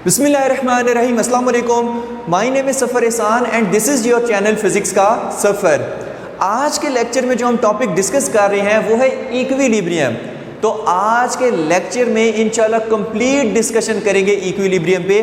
बिस्मिल्लाहिर्रहमानिर्रहीम, अस्सलाम वालेकुम। माय नेम इज़ सफ़र एहसान and this is your channel physics का सफ़र। आज के लेक्चर में जो हम टॉपिक डिस्कस कर रहे हैं वो है इक्विलिब्रियम। तो आज के लेक्चर में इंशाल्लाह कंप्लीट डिस्कशन करेंगे इक्विलिब्रियम पे।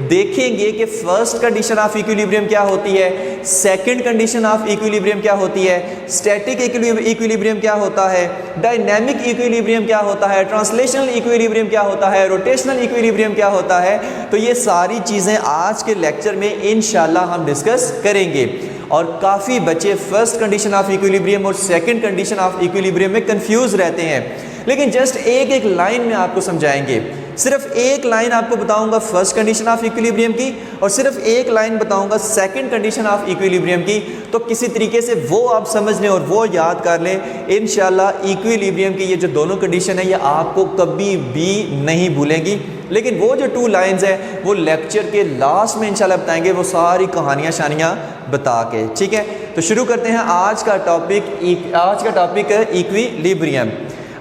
देखेंगे कि फर्स्ट कंडीशन ऑफ इक्विलिब्रियम क्या होती है, सेकंड कंडीशन ऑफ इक्विलिब्रियम क्या होती है, स्टैटिक इक्विलिब्रियम क्या होता है, डायनामिक इक्विलिब्रियम क्या होता है, ट्रांसलेशनल इक्विलिब्रियम क्या होता है, रोटेशनल इक्विलिब्रियम क्या होता है। तो ये सारी चीज़ें आज के लेक्चर में इंशाल्लाह हम डिस्कस करेंगे। और काफ़ी बच्चे फर्स्ट कंडीशन ऑफ इक्विलिब्रियम और सेकंड कंडीशन ऑफ इक्विलिब्रियम में कंफ्यूज रहते हैं, लेकिन जस्ट एक एक लाइन में आपको समझाएंगे। सिर्फ एक लाइन आपको बताऊंगा फर्स्ट कंडीशन ऑफ इक्विलिब्रियम की और सिर्फ एक लाइन बताऊंगा सेकंड कंडीशन ऑफ इक्विलिब्रियम की। तो किसी तरीके से वो आप समझ लें और वो याद कर लें, इंशाल्लाह इक्विलिब्रियम की ये जो दोनों कंडीशन है ये आपको कभी भी नहीं भूलेंगी। लेकिन वो जो 2 लाइन्स हैं वो लेक्चर के लास्ट में इंशाल्लाह बताएंगे, वो सारी कहानियाँ शानियाँ बता के। ठीक है, तो शुरू करते हैं आज का टॉपिक है इक्विलिब्रियम।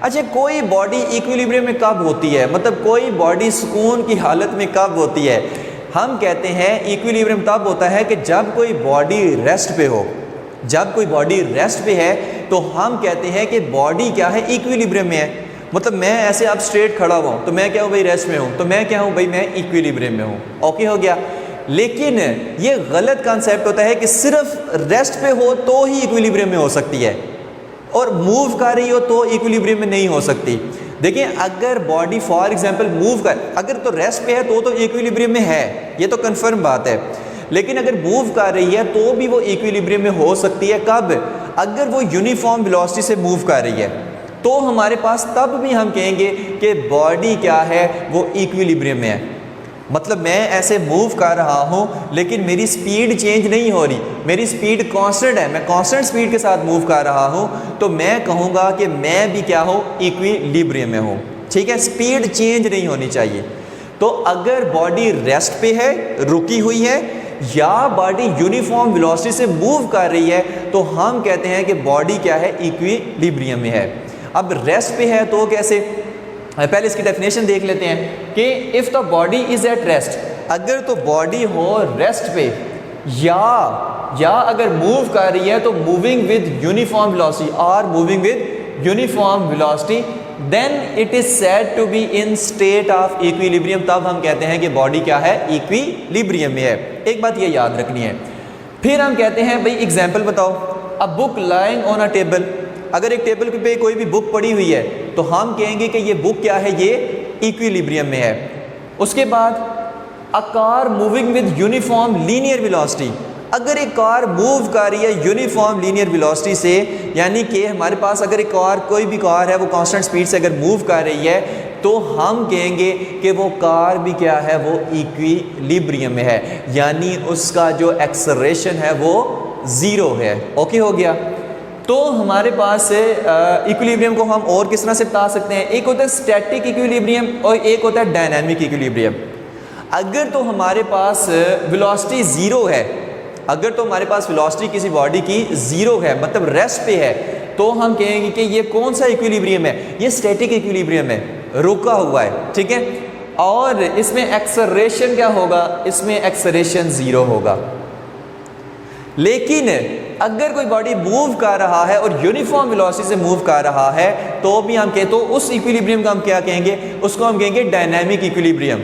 अच्छा, कोई बॉडी इक्विलिब्रियम में कब होती है, मतलब कोई बॉडी सुकून की हालत में कब होती है? हम कहते हैं इक्विलिब्रियम तब होता है कि जब कोई बॉडी रेस्ट पे हो। जब कोई बॉडी रेस्ट पे है तो हम कहते हैं कि बॉडी क्या है, इक्विलिब्रियम में है। मतलब मैं ऐसे अब स्ट्रेट खड़ा हुआ हूँ तो मैं क्या हूँ भाई, रेस्ट में हूँ। तो मैं क्या हूँ भाई, मैं इक्विलिब्रियम में हूँ। ओके हो गया। लेकिन ये गलत कॉन्सेप्ट होता है कि सिर्फ रेस्ट पे हो तो ही इक्विलिब्रियम में हो सकती है और मूव कर रही हो तो इक्विलिब्रियम में नहीं हो सकती। देखिए, अगर बॉडी फॉर एग्जांपल मूव कर, अगर तो रेस्ट पे है तो इक्विलिब्रियम में है, ये तो कंफर्म बात है। लेकिन अगर मूव कर रही है तो भी वो इक्विलिब्रियम में हो सकती है। कब? अगर वो यूनिफॉर्म वेलोसिटी से मूव कर रही है तो हमारे पास तब भी हम कहेंगे कि बॉडी क्या है, वो इक्विलिब्रियम में है। मतलब मैं ऐसे मूव कर रहा हूँ लेकिन मेरी स्पीड चेंज नहीं हो रही, मेरी स्पीड कांस्टेंट है, मैं कांस्टेंट स्पीड के साथ मूव कर रहा हूँ, तो मैं कहूँगा कि मैं भी क्या हूँ, इक्विलिब्रियम में हूँ। ठीक है, स्पीड चेंज नहीं होनी चाहिए। तो अगर बॉडी रेस्ट पे है, रुकी हुई है, या बॉडी यूनिफॉर्म वेलोसिटी से मूव कर रही है तो हम कहते हैं कि बॉडी क्या है, इक्विलिब्रियम में है। अब रेस्ट पे है तो कैसे, पहले इसकी डेफिनेशन देख लेते हैं कि if the body is at rest, अगर तो बॉडी हो रेस्ट पे या अगर मूव कर रही है तो मूविंग विद यूनिफॉर्म वेलोसिटी और moving with uniform velocity, then it is said to be in state of equilibrium. तब हम कहते हैं कि बॉडी क्या है, इक्विलिब्रियम में है। एक बात ये याद रखनी है। फिर हम कहते हैं भाई एग्जाम्पल बताओ, a book lying on a table. अगर एक टेबल पे कोई भी बुक पड़ी हुई है तो हम कहेंगे कि ये बुक क्या है, ये इक्विलिब्रियम में है। उसके बाद a car moving with uniform linear velocity. अगर एक कार मूव कर रही है यूनिफॉर्म लीनियर वेलोसिटी से, यानी कि हमारे पास अगर एक कार, कोई भी कार है, वो कांस्टेंट स्पीड से अगर मूव कर रही है तो हम कहेंगे कि वो कार भी क्या है, वो इक्विलिब्रियम में है, यानी उसका जो एक्सेलरेशन है वो ज़ीरो है। ओके हो गया। तो हमारे पास इक्विलिब्रियम को हम और किस तरह से बता सकते हैं, एक होता है स्टैटिक इक्विलिब्रियम और एक होता है डायनामिक इक्विलिब्रियम। अगर तो हमारे पास वेलोसिटी ज़ीरो है, अगर तो हमारे पास वेलोसिटी किसी बॉडी की ज़ीरो है, मतलब रेस्ट पे है, तो हम कहेंगे कि ये कौन सा इक्विलिब्रियम है, ये स्टैटिक इक्विलिब्रियम है, रुका हुआ है। ठीक है, और इसमें एक्सेलरेशन क्या होगा, इसमें एक्सेलरेशन ज़ीरो होगा। लेकिन अगर कोई बॉडी मूव कर रहा है और यूनिफॉर्म वेलोसिटी से मूव कर रहा है तो भी हम कहें, तो उस इक्विलिब्रियम का हम क्या कहेंगे, उसको हम कहेंगे डायनामिक इक्विलिब्रियम।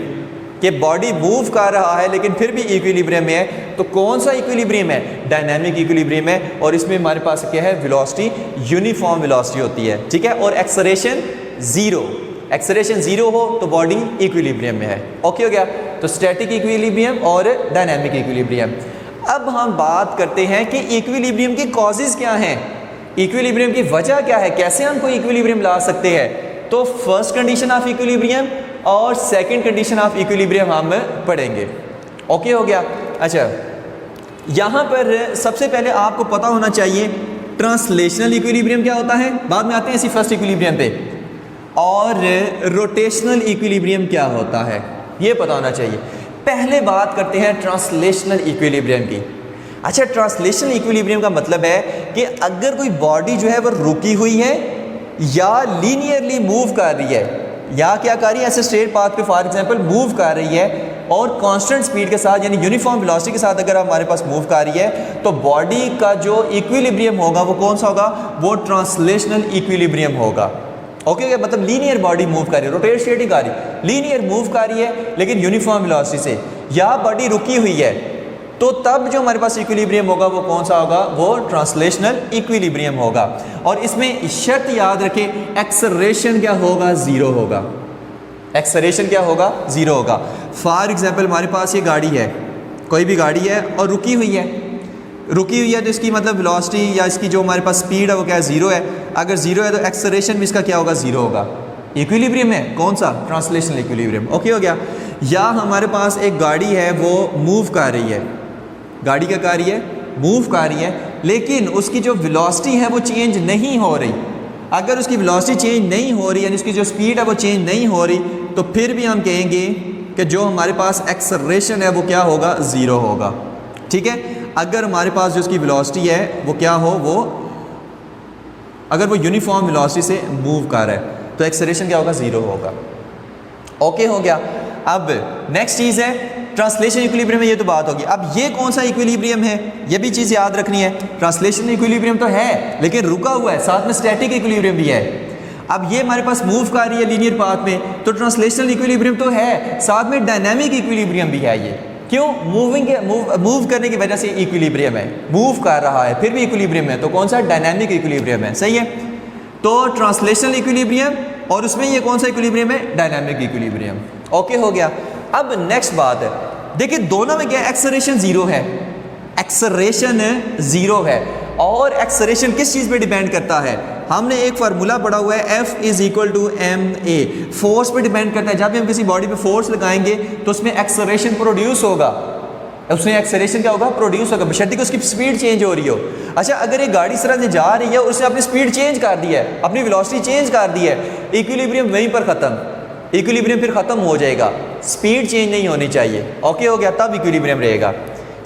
कि बॉडी मूव कर रहा है लेकिन फिर भी इक्विलिब्रियम में है। तो कौन सा इक्विलिब्रियम है, डायनामिक इक्विलिब्रियम है, और इसमें हमारे पास क्या है, वेलोसिटी यूनिफॉर्म वेलोसिटी होती है। ठीक है, और एक्सेलरेशन ज़ीरो। एक्सेलरेशन ज़ीरो हो तो बॉडी इक्विलिब्रियम में है। ओके हो गया। तो स्टैटिक इक्विलिब्रियम और डायनामिक इक्विलिब्रियम। अब हम बात करते हैं कि इक्विलिब्रियम के कॉजेज़ क्या हैं, इक्विलिब्रियम की वजह क्या है, कैसे हम कोई इक्विलिब्रियम ला सकते हैं। तो फर्स्ट कंडीशन ऑफ इक्विलिब्रियम और सेकंड कंडीशन ऑफ इक्विलिब्रियम हम पढ़ेंगे। ओके हो गया। अच्छा, यहाँ पर सबसे पहले आपको पता होना चाहिए ट्रांसलेशनल इक्विलिब्रियम क्या होता है, बाद में आते हैं इसी फर्स्ट इक्विलिब्रियम पे, और रोटेशनल इक्विलिब्रियम क्या होता है, ये पता होना चाहिए। पहले बात करते हैं ट्रांसलेशनल इक्विलिब्रियम की। अच्छा, ट्रांसलेशनल इक्विलिब्रियम का मतलब है कि अगर कोई बॉडी जो है वो रुकी हुई है या लीनियरली मूव कर रही है, या क्या कर रही है, ऐसे स्ट्रेट पाथ पे फॉर एग्जांपल मूव कर रही है, और कांस्टेंट स्पीड के साथ यानी यूनिफॉर्म वेलोसिटी के साथ अगर हमारे पास मूव कर रही है तो बॉडी का जो इक्विलिब्रियम होगा वो कौन सा होगा, वो ट्रांसलेशनल इक्विलिब्रियम होगा। ओके मतलब लीनियर बॉडी मूव कर रही है, रोटेट स्टेट ही कर रही है, लीनियर मूव कर रही है लेकिन यूनिफॉर्म वेलोसिटी से, या बॉडी रुकी हुई है तो तब जो हमारे पास इक्विलिब्रियम होगा वो कौन सा होगा, वो ट्रांसलेशनल इक्विलिब्रियम होगा। और इसमें शर्त याद रखें, एक्सेलरेशन क्या होगा, ज़ीरो होगा। एक्सेलरेशन क्या होगा, ज़ीरो होगा। फॉर एग्जांपल हमारे पास ये गाड़ी है, कोई भी गाड़ी है और रुकी हुई है, रुकी हुई है तो इसकी मतलब वेलोसिटी या इसकी जो हमारे पास स्पीड है वो क्या है, ज़ीरो है। अगर ज़ीरो है तो एक्सेलरेशन भी इसका क्या होगा, ज़ीरो होगा। इक्विलिब्रियम है कौन सा, ट्रांसलेशनल इक्विलिब्रियम। ओके हो गया। या हमारे पास एक गाड़ी है वो मूव कर रही है, गाड़ी क्या कर रही है, मूव कर रही है, लेकिन उसकी जो वेलोसिटी है वो चेंज नहीं हो रही। अगर उसकी वेलोसिटी चेंज नहीं हो रही यानी उसकी जो स्पीड है वो चेंज नहीं हो रही तो फिर भी हम कहेंगे कि जो हमारे पास एक्सेलरेशन है वो क्या होगा, ज़ीरो होगा। ठीक है। अगर हमारे पास जो उसकी वेलोसिटी है वो क्या हो, वो अगर वो यूनिफॉर्म वेलोसिटी से मूव कर रहा है तो एक्सेलरेशन क्या होगा, ज़ीरो होगा। ओके हो गया। अब नेक्स्ट चीज़ है ट्रांसलेशन इक्विलिब्रियम में, ये तो बात होगी। अब ये कौन सा इक्विलिब्रियम है, ये भी चीज़ याद रखनी है। ट्रांसलेशन इक्विलिब्रियम तो है लेकिन रुका हुआ है, साथ में स्टैटिक इक्विलिब्रियम भी है। अब ये हमारे पास मूव कर रही है लीनियर पाथ में तो ट्रांसलेशनल इक्विलिब्रियम तो है, साथ में डायनामिक इक्विलिब्रियम भी है। ये क्यों, मूव करने की वजह से इक्विलिब्रियम है, मूव कर रहा है फिर भी इक्विलिब्रियम है, तो कौन सा, डायनामिक इक्विलिब्रियम है। सही है। तो ट्रांसलेशनल इक्विलिब्रियम और उसमें ये कौन सा इक्विलिब्रियम है, डायनामिक इक्विलिब्रियम। ओके हो गया। अब नेक्स्ट बात है, देखिए दोनों में क्या, एक्सेलरेशन ज़ीरो है, एक्सेलरेशन ज़ीरो है। और एक्सेलरेशन किस चीज़ पे डिपेंड करता है, हमने एक फार्मूला पढ़ा हुआ है, F = ma, फोर्स पे डिपेंड करता है। जब भी हम किसी बॉडी पे फोर्स लगाएंगे तो उसमें एक्सेलरेशन प्रोड्यूस होगा, उसमें एक्सेलरेशन क्या होगा, प्रोड्यूस होगा, बशर्ते कि उसकी स्पीड चेंज हो रही हो। अच्छा, अगर एक गाड़ी इस तरह से जा रही है और उसने अपनी स्पीड चेंज कर दी है, अपनी वेलोसिटी चेंज कर दी है, इक्विलिब्रियम वहीं पर ख़त्म, इक्विलिब्रियम फिर ख़त्म हो जाएगा, स्पीड चेंज नहीं होनी चाहिए। ओके हो गया, तब इक्विलिब्रियम रहेगा।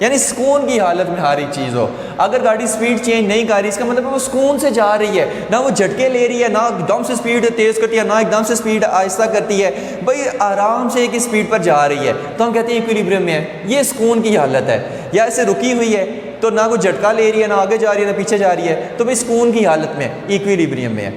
यानी सुकून की हालत में हर एक चीज़ हो। अगर गाड़ी स्पीड चेंज नहीं कर रही इसका मतलब वो सुकून से जा रही है, ना वो झटके ले रही है, ना एकदम से स्पीड तेज़ करती है, ना एकदम से स्पीड आहिस्ता करती है, भाई आराम से एक स्पीड पर जा रही है, तो हम कहते हैं इक्विलिब्रियम में है। ये सुकून की हालत है। या ऐसे रुकी हुई है तो ना वो झटका ले रही है, ना आगे जा रही है, ना पीछे जा रही है, तो भाई सुकून की हालत में, इक्विलिब्रियम में है।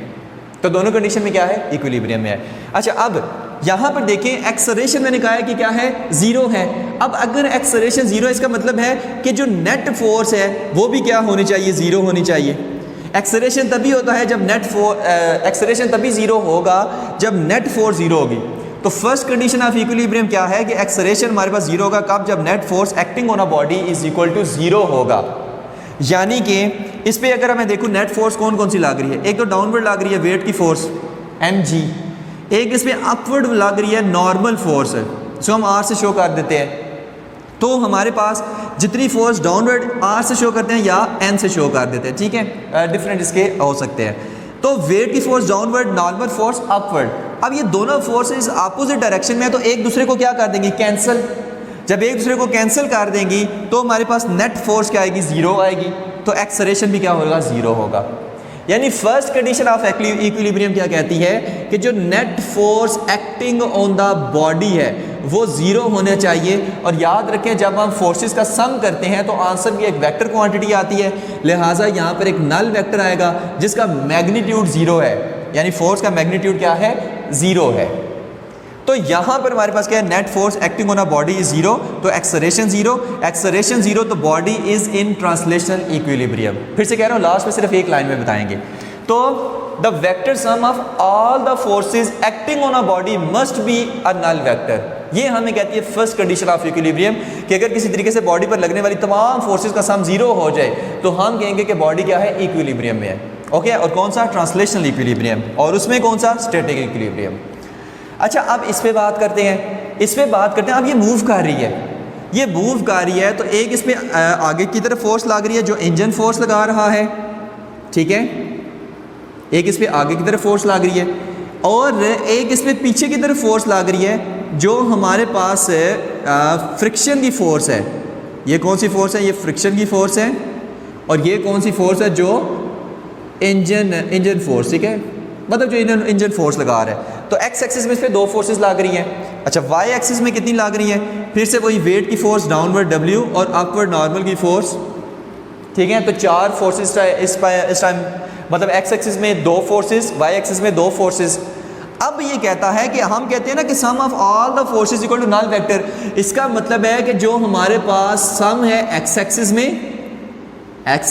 तो दोनों कंडीशन में क्या है, इक्विलिब्रियम में है। अच्छा, अब यहाँ पर देखें एक्सेलरेशन मैंने कहा है कि क्या है, ज़ीरो है। अब अगर एक्सेलरेशन ज़ीरो, इसका मतलब है कि जो नेट फोर्स है वो भी क्या होनी चाहिए, ज़ीरो होनी चाहिए। एक्सेलरेशन तभी होता है जब एक्सेलरेशन तभी ज़ीरो होगा जब नेट फोर्स ज़ीरो होगी। तो फर्स्ट कंडीशन ऑफ इक्विलिब्रियम क्या है कि एक्सेलरेशन हमारे पास ज़ीरो होगा कब, जब net force acting on a body = zero होगा। यानी कि इस पर अगर मैं देखूँ नेट फोर्स कौन कौन सी लग रही है, एक तो डाउनवर्ड लग रही है वेट की फोर्स mg, एक इसमें अपवर्ड लग रही है नॉर्मल फोर्स है, जो हम r से शो कर देते हैं। तो हमारे पास जितनी फोर्स डाउनवर्ड r से शो करते हैं या n से शो कर देते हैं, ठीक है, डिफरेंट इसके हो सकते हैं। तो वेट की force downward, normal force upward. अब ये दोनों फोर्सेस अपोजिट डायरेक्शन में है तो एक दूसरे को क्या कर देंगी, कैंसिल। जब एक दूसरे को कैंसिल कर देंगी तो हमारे पास नेट फोर्स क्या आएगी, ज़ीरो आएगी, तो एक्सेलरेशन भी क्या होगा, ज़ीरो होगा। यानी फर्स्ट कंडीशन ऑफ इक्विलिब्रियम क्या कहती है कि जो net force acting on the body है वो ज़ीरो होने चाहिए। और याद रखें जब हम फोर्सेस का सम करते हैं तो आंसर भी एक वेक्टर क्वांटिटी आती है, लिहाजा यहाँ पर एक नल वेक्टर आएगा जिसका मैग्नीट्यूड ज़ीरो है, यानी फोर्स का मैग्नीट्यूड क्या है, ज़ीरो है। तो यहाँ पर हमारे पास क्या है, net force acting on a body is zero, तो एक्सेलरेशन ज़ीरो, एक्सेलरेशन ज़ीरो, तो body is in translational equilibrium. फिर से कह रहा हूँ, लास्ट में सिर्फ एक लाइन में बताएंगे। तो the vector sum of all the forces acting on a body must be a null vector. ये हमें कहती है फर्स्ट कंडीशन ऑफ इक्विलिब्रियम कि अगर किसी तरीके से बॉडी पर लगने वाली तमाम फोर्सेज का सम ज़ीरो हो जाए तो हम कहेंगे कि बॉडी क्या है, इक्विलिब्रियम में है। ओके, और कौन सा, ट्रांसलेशनल इक्विलिब्रियम, और उसमें कौन सा, स्टैटिक इक्विलिब्रियम। अच्छा, अब इस पे बात करते हैं, इस पे बात करते हैं। अब ये मूव कर रही है, ये मूव कर रही है तो एक इस पे आगे की तरफ फोर्स लग रही है जो इंजन फोर्स लगा रहा है, ठीक है, एक इस पे आगे की तरफ फोर्स लग रही है, और एक इस पे पीछे की तरफ फोर्स लग रही है जो हमारे पास फ्रिक्शन की फोर्स है। ये कौन सी फोर्स है, ये फ्रिक्शन की फोर्स है, और ये कौन सी फोर्स है, जो इंजन फोर्स, ठीक है, मतलब जो इंजन फोर्स लगा रहा है। तो एक्स एक्सिस में इस पर 2 फोर्सेस लग रही हैं। अच्छा, वाई एक्सिस में कितनी लग रही हैं? फिर से वही वेट की फोर्स डाउनवर्ड W और अपवर्ड नॉर्मल की फोर्स, ठीक है। तो 4 फोर्सेस इस टाइम, मतलब एक्स एक्सिस में 2 फोर्सेस, वाई एक्सिस में 2 फोर्सेस। अब ये कहता है कि हम कहते हैं ना कि sum of all the forces equal to null vector. इसका मतलब है कि जो हमारे पास सम है एक्स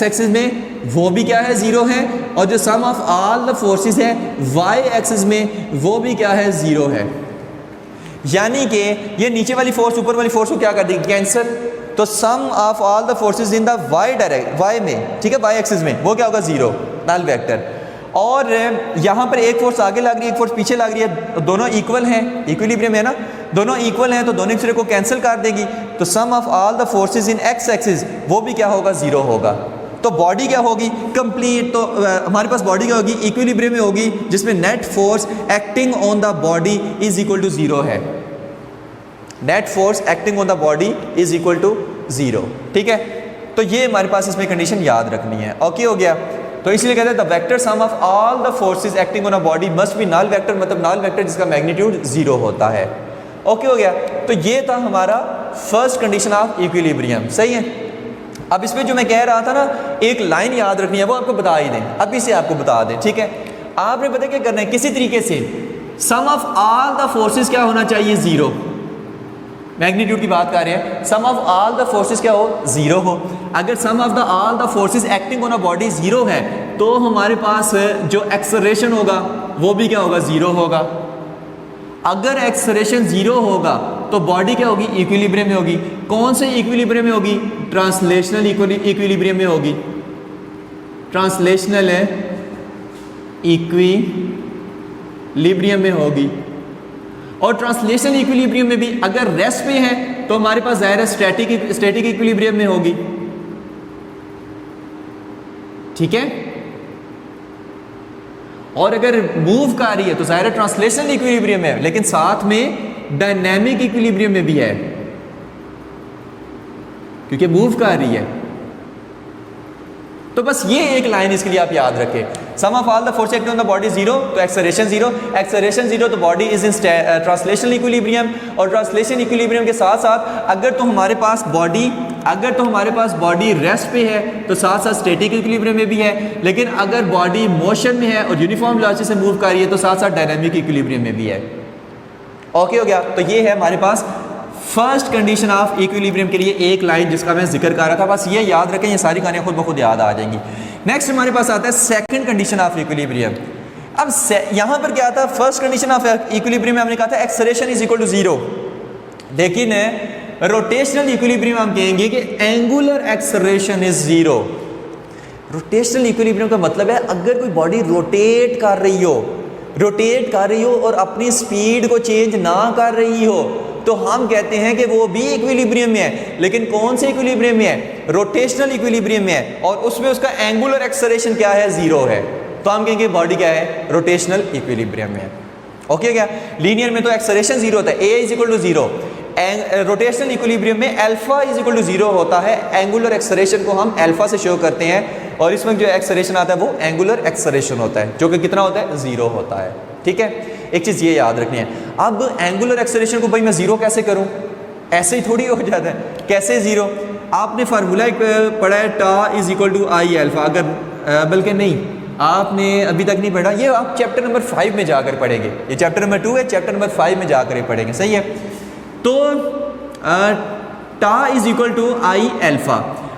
एक्सिस में वो भी क्या है, 0 है, और जो सम ऑफ ऑल द फोर्सेस है वाई एक्सिस में वो भी क्या है, 0 है। यानी कि ये नीचे वाली फोर्स ऊपर वाली फोर्स को क्या कर देगी, कैंसिल। तो sum of all the forces in the Y में, ठीक है, वाई एक्सिस में वो क्या होगा, 0, नल वेक्टर। और यहाँ पर एक फोर्स आगे लग रही है, एक फोर्स पीछे लग रही है, दोनों इक्वल हैं, इक्विलिब्रियम है ना, दोनों इक्वल हैं, तो दोनों एक दूसरे को कैंसिल कर देगी। तो sum of all the forces in x axis वो भी क्या होगा, 0 होगा। तो बॉडी क्या होगी, कंप्लीट। तो हमारे पास बॉडी क्या होगी, इक्विलिब्रियम में होगी, जिसमें net force acting on the body is equal to 0 है। Net force acting on the body is equal to 0, ठीक है। तो ये हमारे पास इसमें कंडीशन याद रखनी है। ओके हो गया। तो इसलिए कहते हैं the vector sum of all the forces acting on a body must be null vector, मतलब नल वेक्टर जिसका मैग्नीट्यूड 0 होता है। ओके हो गया। तो ये था हमारा फर्स्ट कंडीशन ऑफ इक्विलिब्रियम, सही है। अब इसमें जो मैं कह रहा था ना, एक लाइन याद रखनी है, वो आपको बता ही दें, अभी से आपको बता दें, ठीक है। आपने पता क्या करना है, किसी तरीके से सम ऑफ ऑल द फोर्सेस क्या होना चाहिए, 0। मैग्नीट्यूड की बात कर रहे हैं, sum of all the forces क्या हो, 0 हो। अगर sum of the all the forces acting on a body 0 है, तो हमारे पास जो एक्सेलरेशन होगा वो भी क्या होगा, 0 होगा। अगर एक्सेलरेशन 0 होगा तो बॉडी क्या होगी, इक्विलिब्रियम में होगी। कौन से इक्विलिब्रियम में होगी, ट्रांसलेशनल इक्विलिब्रियम में होगी। ट्रांसलेशनल है इक्विलिब्रियम में होगी। और ट्रांसलेशनल इक्विलिब्रियम में भी अगर रेस्ट पे है तो हमारे पास ज़ाहिर है स्टैटिक इक्विलिब्रियम में होगी, ठीक है। और अगर मूव कर रही है तो ज़ाहिर है ट्रांसलेशनल इक्विलिब्रियम है, लेकिन साथ में डायनेमिक इक्विलिब्रियम में भी है, क्योंकि मूव कर रही है। तो बस ये एक लाइन इसके लिए आप याद रखें, sum of all the force acting on the body 0, तो एक्सेलरेशन 0, एक्सेलरेशन 0, तो body is in translational equilibrium. और ट्रांसलेशन इक्विलिब्रियम के साथ साथ अगर तो हमारे पास बॉडी रेस्ट पे है तो साथ साथ स्टैटिक इक्विलिब्रियम में भी है, लेकिन अगर बॉडी मोशन में है और यूनिफॉर्म वेलोसिटी से मूव कर रही है तो साथ साथ डायनामिक इक्विलिब्रियम में भी है। ओके हो गया। तो ये है हमारे पास फर्स्ट कंडीशन ऑफ इक्विलिब्रियम के लिए एक लाइन जिसका मैं जिक्र कर रहा था। बस ये याद रखें, ये सारी कहानियां खुद ब खुद याद आ जाएंगी। नेक्स्ट हमारे पास आता है सेकंड कंडीशन ऑफ इक्विलिब्रियम। अब यहां पर क्या था, फर्स्ट कंडीशन ऑफ इक्विलिब्रियम में हमने कहा था एक्सेलरेशन इज इक्वल टू 0, लेकिन रोटेशनल इक्विलिब्रियम हम कहेंगे कि angular acceleration is 0। Rotational equilibrium का मतलब है अगर कोई बॉडी रोटेट कर रही हो और अपनी स्पीड को चेंज ना कर रही हो तो हम कहते हैं कि वो भी इक्विलिब्रियम में है। लेकिन कौन से इक्विलिब्रियम में है, रोटेशनल इक्विलिब्रियम में है, और उसमें उसका एंगुलर एक्सेलरेशन क्या है, 0 है। तो हम कहेंगे बॉडी क्या है, रोटेशनल इक्विलिब्रियम में है। ओके क्या, लीनियर में तो एक्सेलरेशन 0 होता है, a is equal to 0। Rotational equilibrium में अल्फा इज इक्वल टू 0 होता है। एंगुलर एक्सेलरेशन को हम अल्फा से शो करते हैं, और इसमें जो एक्सेलरेशन आता है वो एंगुलर एक्सेलरेशन होता है, जो कि कितना होता है, 0 होता है। ठीक है, एक चीज़ ये याद रखनी है। अब एंगुलर एक्सेलरेशन को भाई मैं 0 कैसे करूं, ऐसे ही थोड़ी हो जाता है, कैसे 0? आपने फार्मूला एक पढ़ा है, tau is equal to I alpha. अगर बल्कि नहीं, आपने अभी तक नहीं पढ़ा, ये आप चैप्टर नंबर 5 में जाकर पढ़ेंगे। ये चैप्टर नंबर 2 है, चैप्टर नंबर 5 में जाकर पढ़ेंगे, सही है। तो tau is equal to I alpha.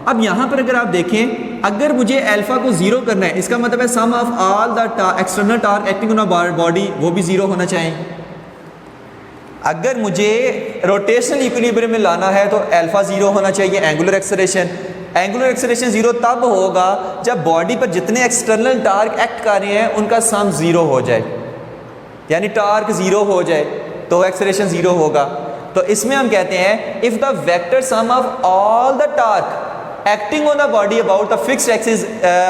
अब यहाँ पर अगर आप देखें, अगर मुझे अल्फा को 0 करना है, इसका मतलब है sum of all the external torque acting on a body वो भी 0 होना चाहिए। अगर मुझे रोटेशनल इक्विलिब्रियम में लाना है तो अल्फा 0 होना चाहिए, एंगुलर एक्सेलरेशन 0 तब होगा जब बॉडी पर जितने एक्सटर्नल टार्क एक्ट कर रहे हैं उनका सम 0 हो जाए, यानी टार्क 0 हो जाए तो एक्सेलरेशन 0 होगा। तो इसमें हम कहते हैं if the vector sum of all the torque acting on the body about the fixed axis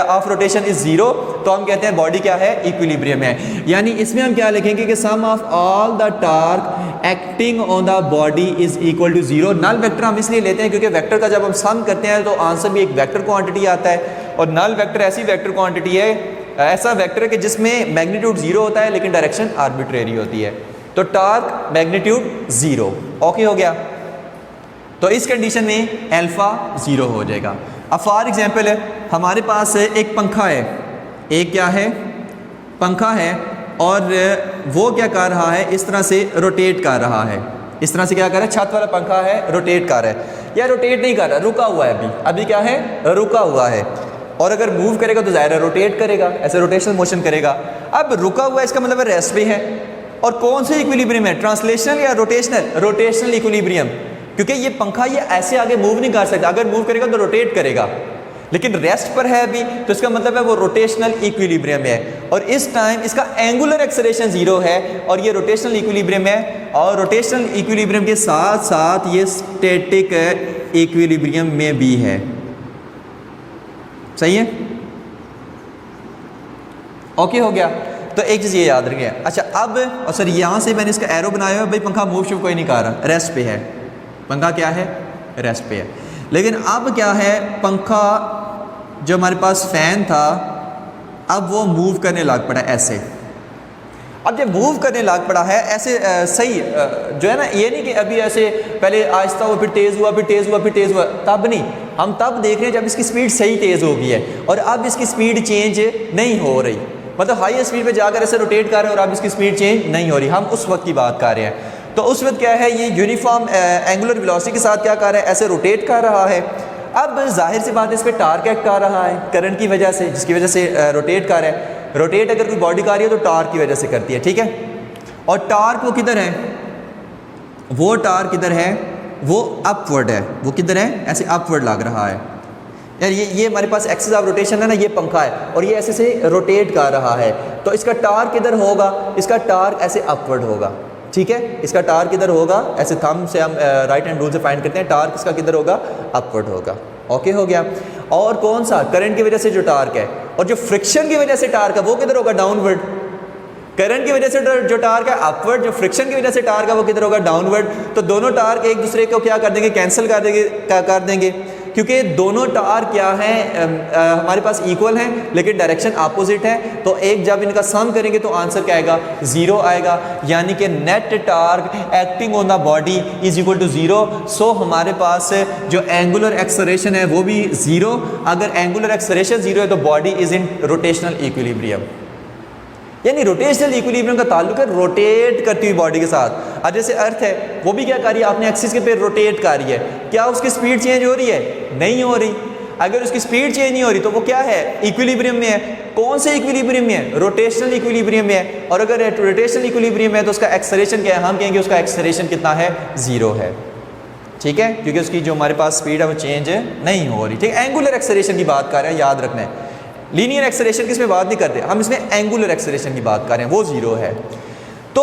of rotation is 0, तो हम कहते हैं बॉडी क्या है, इक्विलिब्रियम है। यानी इसमें हम क्या लिखेंगे कि sum of all the torque acting on the body is equal to 0। Null vector हम इसलिए लेते हैं क्योंकि वेक्टर का जब हम सम करते हैं तो आंसर भी एक वेक्टर क्वांटिटी आता है, और नल वेक्टर ऐसी वेक्टर क्वांटिटी है ऐसा वेक्टर है कि जिसमें मैग्नीट्यूड जीरो होता है लेकिन डायरेक्शन आर्बिट्रेरी होती है। तो टॉर्क मैग्नीट्यूड जीरो, ओके हो गया। तो इस कंडीशन में अल्फा जीरो हो जाएगा। अब फॉर एग्जांपल हमारे पास एक पंखा है, एक क्या है पंखा है, और वो क्या कर रहा है, इस तरह से रोटेट कर रहा है, इस तरह से क्या कर रहा है, छत वाला पंखा है रोटेट कर रहा है, या रोटेट नहीं कर रहा, रुका हुआ है, अभी क्या है, रुका हुआ है। और अगर मूव करेगा तो ज़ाहिर है रोटेट करेगा, ऐसे रोटेशनल मोशन करेगा। अब रुका हुआ है इसका मतलब रेस्ट पे है। और कौन से इक्विलिब्रियम है, ट्रांसलेशनल या रोटेशनल, रोटेशनल इक्विलिब्रियम, क्योंकि ये पंखा ये ऐसे आगे मूव नहीं कर सकता, अगर मूव करेगा तो रोटेट करेगा, लेकिन रेस्ट पर है अभी, तो इसका मतलब है वो रोटेशनल इक्विलिब्रियम है। और इस टाइम इसका एंगुलर एक्सेलरेशन जीरो है और ये रोटेशनल इक्विलिब्रियम है, और रोटेशनल इक्विलिब्रियम के साथ साथ ये स्टैटिक इक्विलिब्रियम में भी है। सही है, ओके हो गया। तो एक चीज़ ये याद रखिए। अच्छा अब, और सर यहाँ से मैंने इसका एरो बनाया है, भाई पंखा मूव शुव कोई नहीं कर रहा, रेस्ट पे है, पंखा क्या है, रेस्ट पे है। लेकिन अब क्या है, पंखा जो हमारे पास फ़ैन था अब वो मूव करने लग पड़ा ऐसे। अब जब मूव करने लग पड़ा है ऐसे सही जो है ना, ये नहीं कि अभी ऐसे पहले आहिस्ता हुआ फिर तेज़ हुआ फिर तेज़ हुआ फिर तेज़ हुआ, तब नहीं, हम तब देख रहे हैं जब इसकी स्पीड सही तेज़ हो गई है और अब इसकी स्पीड चेंज नहीं हो रही, मतलब हाई स्पीड पे जाकर ऐसे रोटेट कर रहे हैं और अब इसकी स्पीड चेंज नहीं हो रही, हम उस वक्त की बात कर रहे हैं। तो उस वक्त क्या है, ये यूनिफॉर्म एंगुलर वेलोसिटी के साथ क्या कर रहा है, ऐसे रोटेट कर रहा है। अब जाहिर सी बात है इस पर टार्क एक्ट कर रहा है करंट की वजह से, जिसकी वजह से रोटेट कर रहा है। रोटेट अगर कोई बॉडी कर रही है तो टार्क की वजह से करती है, ठीक है। और टार्क वो किधर है, वो टार्क किधर है, वो अपवर्ड है, वो किधर है, ऐसे अपवर्ड लग रहा है यार। ये हमारे पास एक्सिस ऑफ रोटेशन है ना, ये पंखा है और ये ऐसे से रोटेट कर रहा है, तो इसका टार्क किधर होगा, इसका टार्क ऐसे अपवर्ड होगा, ठीक है। इसका टार्क किधर होगा, ऐसे थंब से हम राइट हैंड रूल से फाइंड करते हैं, टार्क इसका किधर होगा, अपवर्ड होगा, ओके हो गया। और कौन सा, करंट की वजह से जो टार्क है, और जो फ्रिक्शन की वजह से टार्क है वो किधर होगा, डाउनवर्ड। करंट की वजह से जो टार्क है अपवर्ड, जो फ्रिक्शन की वजह से टार्क है वो किधर होगा, डाउनवर्ड। तो दोनों टार्क एक दूसरे को क्या कर देंगे, कैंसिल कर देंगे क्योंकि दोनों टार्क क्या हैं, हमारे पास इक्वल हैं लेकिन डायरेक्शन अपोजिट है। तो एक जब इनका सम करेंगे तो आंसर क्या आएगा, ज़ीरो आएगा, यानी कि net torque acting on the body is equal to zero. So हमारे पास जो एंगुलर एक्सेलरेशन है वो भी ज़ीरो। अगर एंगुलर एक्सेलरेशन ज़ीरो है तो body is in rotational equilibrium, यानी रोटेशनल इक्विलिब्रियम का ताल्लुक है रोटेट करती हुई बॉडी के साथ। अब जैसे अर्थ है वो भी क्या कर रही है, आपने एक्सिस के पे रोटेट कर रही है, क्या उसकी स्पीड चेंज हो रही है, नहीं हो रही। अगर उसकी स्पीड चेंज नहीं हो रही तो वो क्या है, इक्विलिब्रियम में है। कौन से इक्विलिब्रियम में है, रोटेशनल इक्विलिब्रियम में है। और अगर रोटेशनल इक्विलिब्रियम है तो उसका एक्सेलरेशन क्या है, हम कहेंगे उसका एक्सेलरेशन कितना है, ज़ीरो है, ठीक है, क्योंकि उसकी जो हमारे पास स्पीड है वो चेंज नहीं हो रही, ठीक है। एंगुलर एक्सेलरेशन की बात कर रहे हैं, याद रखना है। लीनियर एक्सेलरेशन की इसमें बात नहीं करते हम, इसमें एंगुलर एक्सेलरेशन की बात कर रहे हैं, वो ज़ीरो है। तो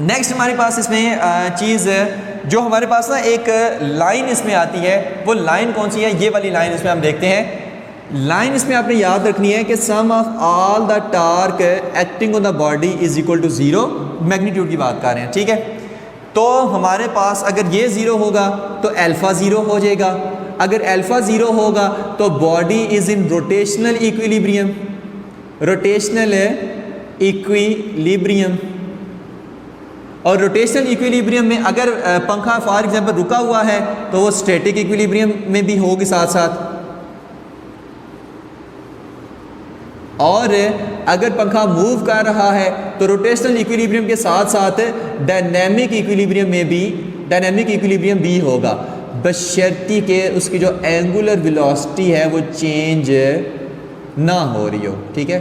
नेक्स्ट हमारे पास इसमें चीज़ जो हमारे पास ना एक लाइन इसमें आती है, वो लाइन कौन सी है, ये वाली लाइन इसमें हम देखते हैं। लाइन इसमें आपने याद रखनी है कि sum of all the torque acting on the body is equal to zero, magnitude की बात कर रहे हैं, ठीक है। तो हमारे पास अगर ये ज़ीरो होगा तो अल्फ़ा ज़ीरो हो जाएगा, अगर अल्फ़ा ज़ीरो होगा तो body is in rotational equilibrium, rotational equilibrium. और रोटेशनल इक्विलिब्रियम में अगर पंखा फॉर एग्जांपल रुका हुआ है तो वो स्टैटिक इक्विलिब्रियम में भी होगी साथ साथ। और अगर पंखा मूव कर रहा है तो रोटेशनल इक्विलिब्रियम के साथ साथ डायनेमिक इक्विलिब्रियम भी होगा, बशर्ती के उसकी जो एंगुलर वेलोसिटी है वो चेंज ना हो रही हो, ठीक है।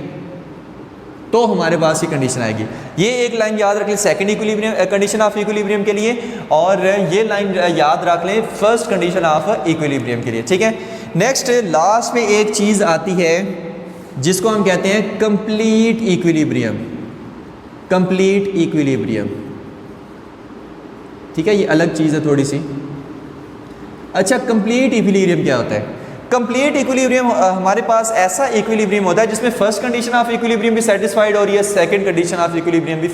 तो हमारे पास ये कंडीशन आएगी। ये एक लाइन याद रख लें second equilibrium condition of equilibrium के लिए, और ये लाइन याद रख लें फर्स्ट कंडीशन ऑफ इक्विलिब्रियम के लिए, ठीक है। नेक्स्ट लास्ट में एक चीज़ आती है जिसको हम कहते हैं कंप्लीट इक्विलिब्रियम, कंप्लीट इक्विलिब्रियम, ठीक है। ये अलग चीज़ है थोड़ी सी। अच्छा, कंप्लीट इक्विलिब्रियम क्या होता है? कंप्लीट इक्विलिब्रियम हमारे पास ऐसा इक्विलिब्रियम होता है जिसमें फर्स्ट कंडीशन ऑफ इक्विलिब्रियम भी सेटिस्फाइड हो रही है, सेकंड कंडीशन ऑफ इक्विलिब्रियम भी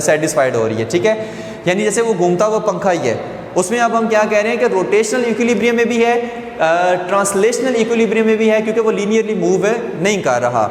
सेटिस्फाइड हो रही है, ठीक है। यानी जैसे वो घूमता हुआ पंखा ही है, उसमें अब हम क्या कह रहे हैं कि रोटेशनल इक्विलिब्रियम में भी है, ट्रांसलेशनल इक्विलिब्रियम में भी है क्योंकि वो लीनियरली मूव नहीं कर रहा।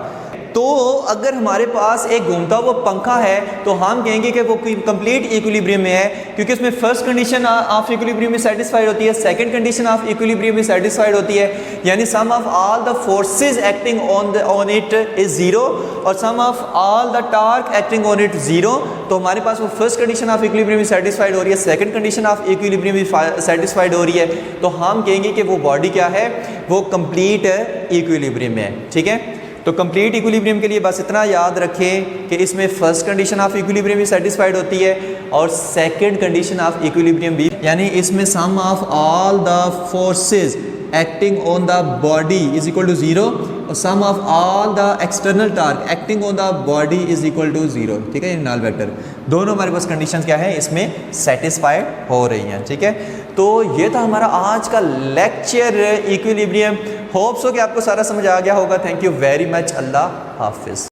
तो अगर हमारे पास एक घूमता हुआ पंखा है तो हम कहेंगे कि वो कंप्लीट इक्विलिब्रियम में है क्योंकि उसमें फर्स्ट कंडीशन ऑफ इक्विलिब्रियम में सेटिस्फाइड होती है, सेकंड कंडीशन ऑफ इक्विलिब्रियम में सेटिस्फाइड होती है, यानी sum of all the forces acting on it is zero और sum of all the torque acting on it zero. तो हमारे पास वो फर्स्ट कंडीशन ऑफ इक्विलिब्रियम में सेटिस्फाइड हो रही है, सेकंड कंडीशन ऑफ इक्विलिब्रियम में सेटिस्फाइड हो रही है, तो हम कहेंगे कि वो बॉडी क्या है, वो कंप्लीट इक्विलिब्रियम में है। ठीक है, तो कंप्लीट इक्विलिब्रियम के लिए बस इतना याद रखें कि इसमें फर्स्ट कंडीशन ऑफ इक्विलिब्रियम भी सेटिस्फाइड होती है और सेकंड कंडीशन ऑफ इक्विलिब्रियम भी, यानी इसमें sum of all the forces acting on the body is equal to zero और sum of all the external torque acting on the body is equal to zero. ठीक है, null vector दोनों हमारे पास conditions क्या है, इसमें सेटिस्फाइड हो रही हैं। ठीक है, तो ये था हमारा आज का लेक्चर इक्विलिब्रियम। होप सो कि आपको सारा समझ आ गया होगा। Thank you very much. अल्लाह हाफिज़।